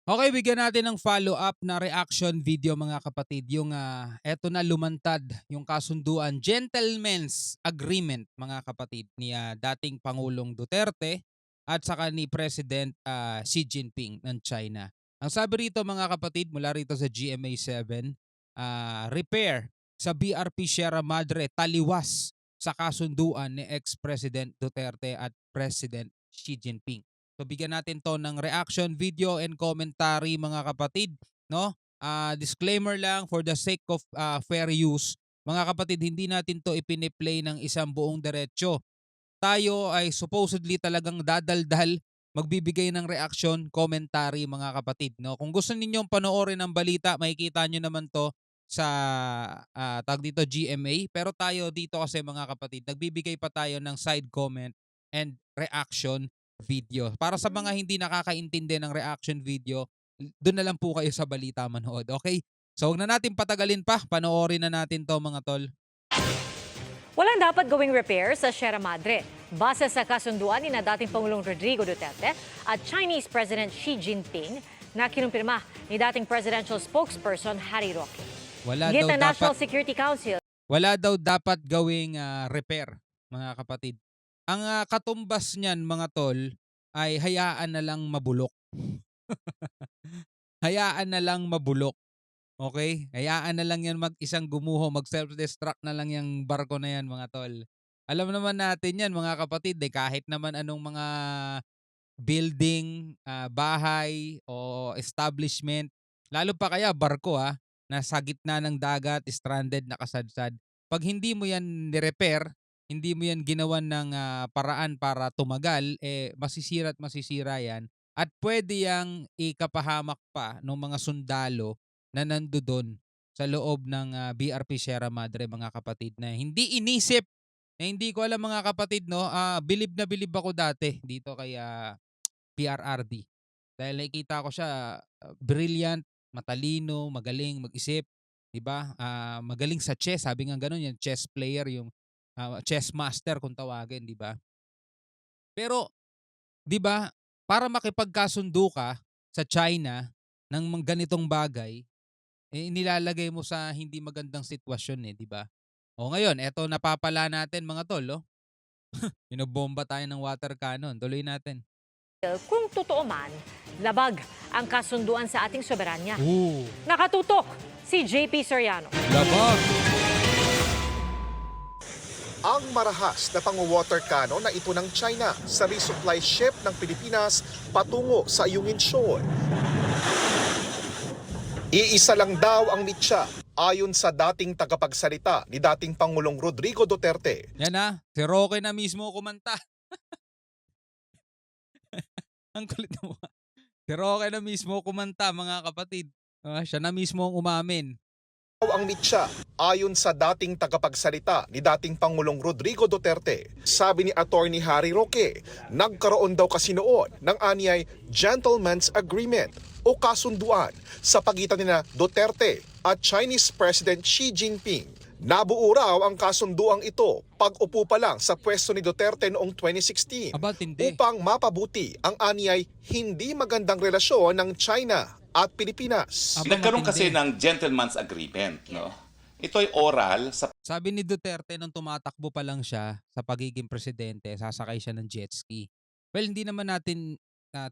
Okay, bigyan natin ng follow-up na reaction video mga kapatid. Yung eto na lumantad yung kasunduan, gentlemen's agreement mga kapatid ni dating Pangulong Duterte at saka ni President Xi Jinping ng China. Ang sabi rito mga kapatid mula rito sa GMA7, repair sa BRP Sierra Madre taliwas sa kasunduan ni ex-President Duterte at President Xi Jinping. So bigyan natin 'to ng reaction video and commentary mga kapatid, no? Disclaimer lang for the sake of fair use. Mga kapatid, hindi natin 'to ipine-play ng isang buong diretsyo. Tayo ay supposedly talagang dadaldal, magbibigay ng reaction, commentary mga kapatid, no? Kung gusto ninyong panoorin ang balita, makikita nyo naman 'to sa tawag dito GMA, pero tayo dito kasi mga kapatid, nagbibigay pa tayo ng side comment and reaction video. Para sa mga hindi nakakaintindi ng reaction video, doon na lang po kayo sa balita manood, okay? So, wag na natin patagalin pa, panoorin na natin 'to mga tol. Walang dapat gawing repair sa Sierra Madre. Base sa kasunduan ni na dating Pangulong Rodrigo Duterte at Chinese President Xi Jinping na kinumpirma ni dating presidential spokesperson Harry Roque. Wala Git daw ng dapat National Security Council. Wala daw dapat gawing repair, mga kapatid. Ang katumbas niyan mga tol ay hayaan na lang mabulok. Hayaan na lang mabulok, okey? Hayaan na lang 'yan mag-isang gumuho, mag-self-destruct na lang 'yang barko na 'yan mga tol. Alam naman natin 'yan mga kapatid, eh, kahit naman anong mga building, bahay o establishment, lalo pa kaya barko, nasa gitna ng dagat, stranded, nakasadsad. 'Pag hindi mo 'yan ni-repair, hindi mo 'yan ginawan ng paraan para tumagal, eh, masisira at masisira 'yan at puwede 'yang ikapahamak pa nung mga sundalo na nandodo'n sa loob ng BRP Sierra Madre mga kapatid na hindi inisip. Hindi ko alam mga kapatid 'no, bilib na bilib ako dati dito kay PRRD. Dahil nakikita ko siya, brilliant, matalino, magaling mag-isip, 'di ba? Magaling sa chess, sabi nga gano'n, yung chess player, yung chess master kung tawagin, 'di ba? Pero 'di ba, para makipagkasundo ka sa China ng ganitong bagay, eh, nilalagay mo sa hindi magandang sitwasyon, eh, 'di ba? O ngayon, eto napapala natin mga tol, oh, binobomba tayo ng water cannon, tuloy natin. Kung totoo man, labag ang kasunduan sa ating soberanya. Oo, Nakatutok si JP Soriano. labag. Ang marahas na pang-water cannon na ito ng China sa resupply ship ng Pilipinas patungo sa Ayungin Shoal. Iisa lang daw ang mitya ayon sa dating tagapagsalita ni dating Pangulong Rodrigo Duterte. Yan si Roque na mismo kumanta. Ang kulit mo. Si Roque na mismo kumanta mga kapatid. Siya na mismo ang umamin. Ang mitya ayon sa dating tagapagsalita ni dating Pangulong Rodrigo Duterte. Sabi ni Attorney Harry Roque, nagkaroon daw kasi noon ng anyay gentleman's agreement o kasunduan sa pagitan ni Duterte at Chinese President Xi Jinping. Nabuo raw ang kasunduang ito pag-upo pa lang sa pwesto ni Duterte noong 2016 Aba, tindi. upang mapabuti ang anyay hindi magandang relasyon ng China at Pilipinas. Aba, Nagkaroon kasi matindi. ng gentleman's agreement, no? Ito ay oral sa Sabi ni Duterte nung tumatakbo pa lang siya sa pagiging presidente, sasakay siya ng jet ski. Well, hindi naman natin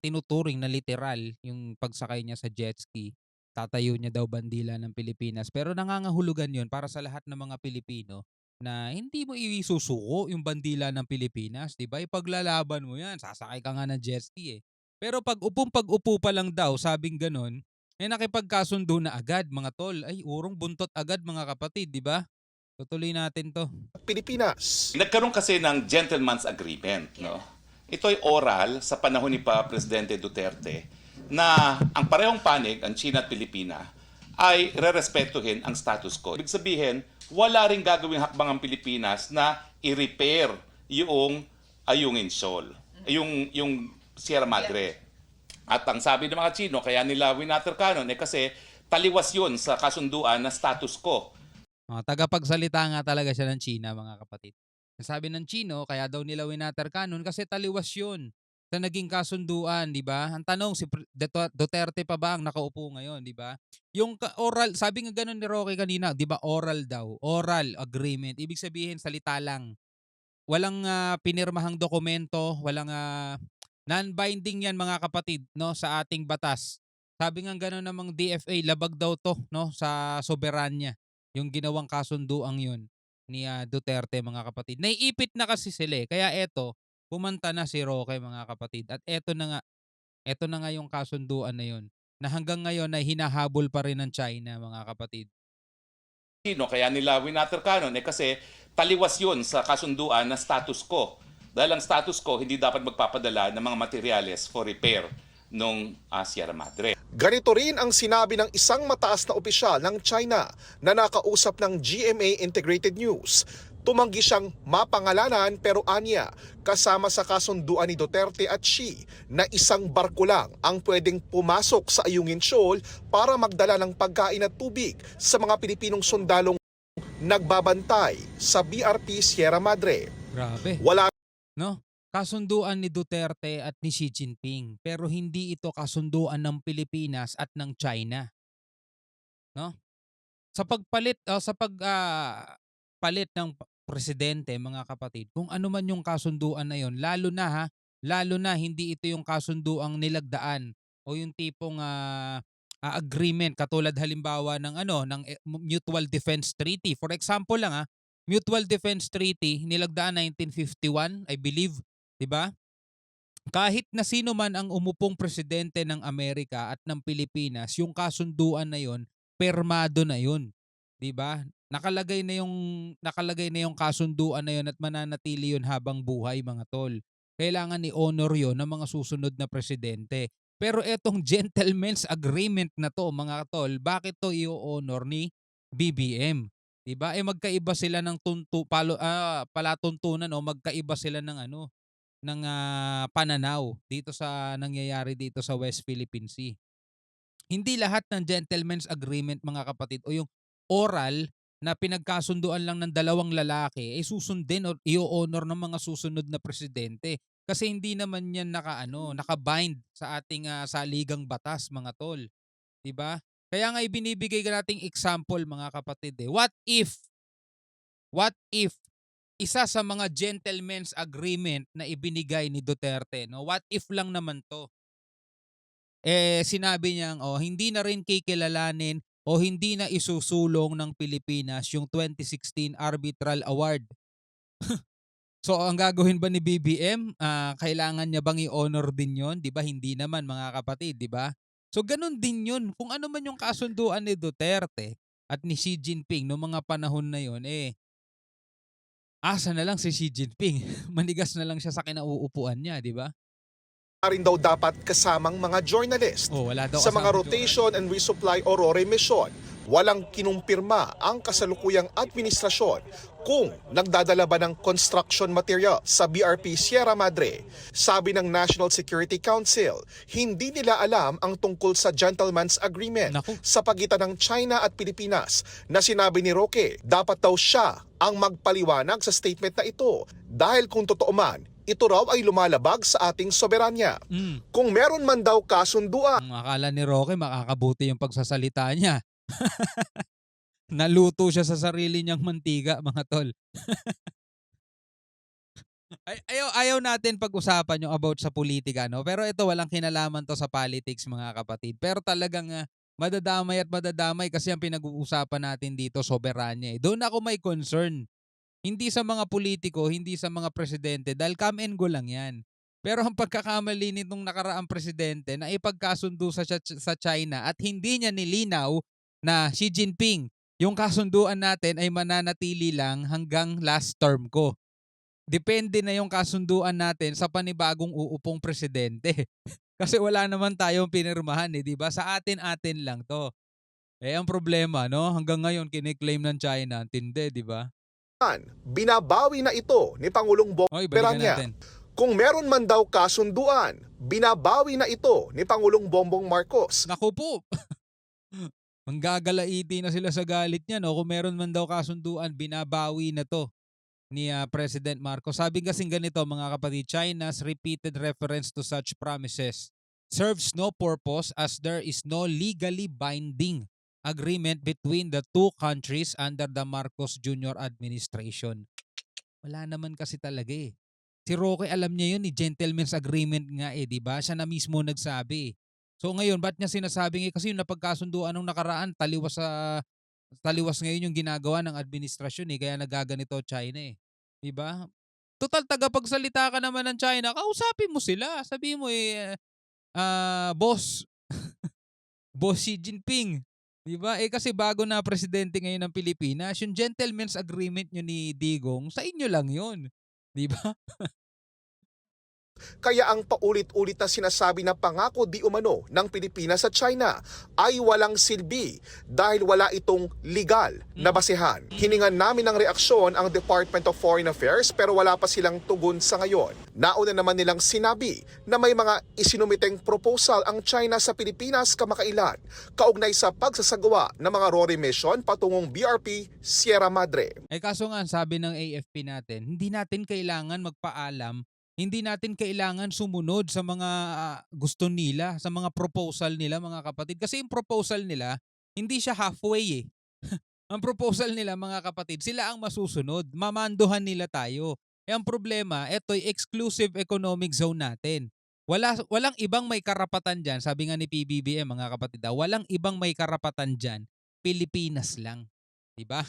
tinuturing na literal yung pagsakay niya sa jet ski. Tatayo niya daw bandila ng Pilipinas. Pero nangangahulugan yon para sa lahat ng mga Pilipino na hindi mo isusuko yung bandila ng Pilipinas. Di ba? Ipaglalaban mo yan. Sasakay ka nga ng jet ski eh. Pero pag-upo pa lang daw, sabing ganon, eh nakipagkasundo na agad mga tol. Ay, urong buntot agad mga kapatid, di ba? Tutuloy natin 'to. Pilipinas. nagkaroon kasi ng gentleman's agreement, no? Ito ay oral sa panahon ni Presidente Duterte na ang parehong panig, ang China at Pilipina, ay rerespetuhin ang status quo. Ibig sabihin, wala ring gagawing hakbang ang Pilipinas na i-repair yung Ayungin Shoal, yung Sierra Madre. At ang sabi ng mga Chino, kaya nila winater cannon, eh kasi taliwas yun sa kasunduan na status quo. Tagapagsalita nga talaga siya ng China mga kapatid. Sabi ng Chino, kaya daw nila winater cannon kasi taliwas 'yun sa naging kasunduan, 'di ba? Ang tanong si Duterte pa ba ang nakaupo ngayon, 'di ba? Yung oral, sabi nga gano'n ni Roque kanina, 'di ba, oral daw, oral agreement. Ibig sabihin salita lang. Walang pinirmahang dokumento, walang non-binding 'yan mga kapatid, no, sa ating batas. Sabi nga gano'n namang DFA, labag daw 'to, no, sa soberanya, yung ginawang kasunduang 'yun ni Duterte mga kapatid. Naiipit na kasi sila, kaya eto, pumanta na si Roque mga kapatid, at eto na nga yung kasunduan na 'yun, na hanggang ngayon ay hinahabol pa rin ng China mga kapatid. Sino kaya nila winaterkanon? Kasi taliwas yun sa kasunduan na status quo. Dahil ang status quo, hindi dapat magpapadala ng mga materyales for repair nung Sierra Madre. Ganito rin ang sinabi ng isang mataas na opisyal ng China na nakausap ng GMA Integrated News. Tumanggi siyang mapangalanan pero anya, kasama sa kasunduan ni Duterte at Xi na isang barko lang ang pwedeng pumasok sa Ayungin Shoal para magdala ng pagkain at tubig sa mga Pilipinong sundalong nagbabantay sa BRP Sierra Madre. Grabe. Wala No? Kasunduan ni Duterte at ni Xi Jinping, pero hindi ito kasunduan ng Pilipinas at ng China, no? Sa pagpalit palit ng presidente mga kapatid, kung ano man yung kasunduan na yon, lalo na hindi ito yung kasunduang nilagdaan o yung tipong agreement katulad halimbawa ng Mutual Defense Treaty. For example lang, Mutual Defense Treaty nilagdaan 1951, I believe, 'di ba? Kahit na sino man ang umupong presidente ng Amerika at ng Pilipinas, yung kasunduan na yon, permado na yun, 'di ba? Nakalagay na yung kasunduan na yon at mananatili yun habang buhay mga tol. Kailangan i-honor yon ng mga susunod na presidente. Pero etong gentleman's agreement na to mga tol, bakit to i-honor ni BBM? 'Di ba? Magkaiba sila ng palatuntunan, o magkaiba sila ng pananaw dito sa nangyayari dito sa West Philippine Sea. Hindi lahat ng gentleman's agreement mga kapatid, o yung oral na pinagkasunduan lang ng dalawang lalaki ay susundin o i-honor ng mga susunod na presidente. Kasi hindi naman yan naka-bind sa ating saligang batas mga tol, 'di ba? Kaya nga ibinibigay ka nating example mga kapatid, What if isa sa mga gentleman's agreement na ibinigay ni Duterte, no? What if lang naman 'to. Sinabi niyang hindi na rin kikilalanin o hindi na isusulong ng Pilipinas yung 2016 Arbitral Award. So ang gagawin ba ni BBM, kailangan niya bang i-honor din 'yon? 'Di ba hindi naman mga kapatid, 'di ba? So gano'n din 'yun, kung ano man yung kasunduan ni Duterte at ni Xi Jinping noong mga panahon na 'yon, asa na lang si Xi Jinping, manigas na lang siya sa kinauupuan niya, 'di ba? rin daw dapat kasamang mga journalist. Wala daw Sa mga kasama rotation and resupply o RORE mission, walang kinumpirma ang kasalukuyang administrasyon kung nagdadala ba ng construction material sa BRP Sierra Madre. Sabi ng National Security Council, hindi nila alam ang tungkol sa gentleman's agreement Naku. sa pagitan ng China at Pilipinas na sinabi ni Roque, dapat daw siya ang magpaliwanag sa statement na ito dahil kung totoo man, ito raw ay lumalabag sa ating soberanya. Kung meron man daw kasunduan, Ang akala ni Roque makakabuti yung pagsasalita niya. Naluto siya sa sarili niyang mantika, mga tol. Ayaw natin pag-usapan yung about sa politika, no? Pero ito, walang kinalaman to sa politics mga kapatid. Pero talagang madadamay at madadamay kasi ang pinag-uusapan natin dito soberanya. Doon ako may concern. Hindi sa mga politiko, hindi sa mga presidente, dahil come and go lang yan. Pero ang pagkakamali nitong nakaraang presidente na ipagkasundo sa China at hindi niya nilinaw na Xi Jinping, yung kasunduan natin ay mananatili lang hanggang last term ko. Depende na yung kasunduan natin sa panibagong uupong presidente. Kasi wala naman tayong pinirmahan, di ba? Sa atin-atin lang to. Ang problema, no? Hanggang ngayon kiniklaim ng China, tindi, di ba? binabawi na ito ni Pangulong Balikan Beranya. natin. Kung meron man daw kasunduan, binabawi na ito ni Pangulong Bongbong Marcos. Naku po. Manggagalaiti na sila sa galit niya, no? Kung meron man daw kasunduan, binabawi na to. ni President Marcos. Sabi kasing ganito mga kapatid, China's repeated reference to such promises serves no purpose as there is no legally binding agreement between the two countries under the Marcos Jr. administration. Wala naman kasi talaga eh. Si Roque alam niya yun, gentleman's agreement nga eh, di ba? Siya na mismo nagsabi. So ngayon, ba't niya sinasabi ngayon? Kasi yung napagkasunduan nung nakaraan, taliwas ngayon yung ginagawa ng administrasyon eh, kaya nagaganito China eh. Di ba? Total, tagapagsalita ka naman ng China, kausapin mo sila. Sabi mo eh, boss, boss Xi Jinping. Di ba? Eh kasi bago na presidente ngayon ng Pilipinas, yung gentleman's agreement nyo ni Digong, sa inyo lang yun. Di ba? Kaya ang paulit-ulit na sinasabi na pangako di umano ng Pilipinas sa China ay walang silbi dahil wala itong legal na basehan. Hiningan namin ng reaksyon ang Department of Foreign Affairs pero wala pa silang tugon sa ngayon. Nauna naman nilang sinabi na may mga isinumiteng proposal ang China sa Pilipinas kamakailan kaugnay sa pagsasagawa ng mga RORI mission patungong BRP Sierra Madre. Eh kaso nga, sabi ng AFP natin, hindi natin kailangan magpaalam, hindi natin kailangan sumunod sa mga gusto nila, sa mga proposal nila mga kapatid. Kasi yung proposal nila, hindi siya halfway eh. Ang proposal nila mga kapatid, sila ang masusunod. Mamanduhan nila tayo. Eh ang problema, eto'y exclusive economic zone natin. Walang ibang may karapatan dyan, sabi nga ni PBBM mga kapatid, walang ibang may karapatan dyan, Pilipinas lang. Diba?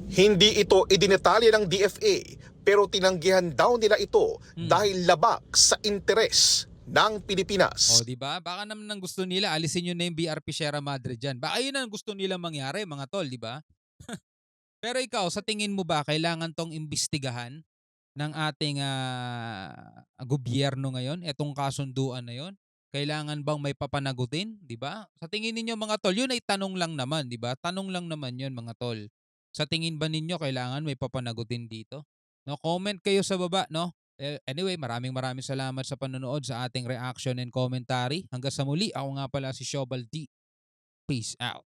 Hindi ito idinetalye ng DFA pero tinanggihan daw nila ito dahil labag sa interes ng Pilipinas. O, di ba? Baka naman ang gusto nila, alisin nyo na yung BRP Sierra Madre dyan. Baka yun ang gusto nila mangyari, mga tol, di ba? Pero ikaw, sa tingin mo ba, kailangan tong imbestigahan ng ating gobyerno ngayon, etong kasunduan na yon? Kailangan bang may papanagutin, di ba? Sa tingin ninyo mga tol, yun ay tanong lang naman, di ba? Tanong lang naman yun mga tol. Sa tingin ba ninyo kailangan may papanagutin dito? No, comment kayo sa baba, no? Anyway, maraming salamat sa panonood sa ating reaction and commentary. Hanggang sa muli, ako nga pala si Shobal D. Peace out.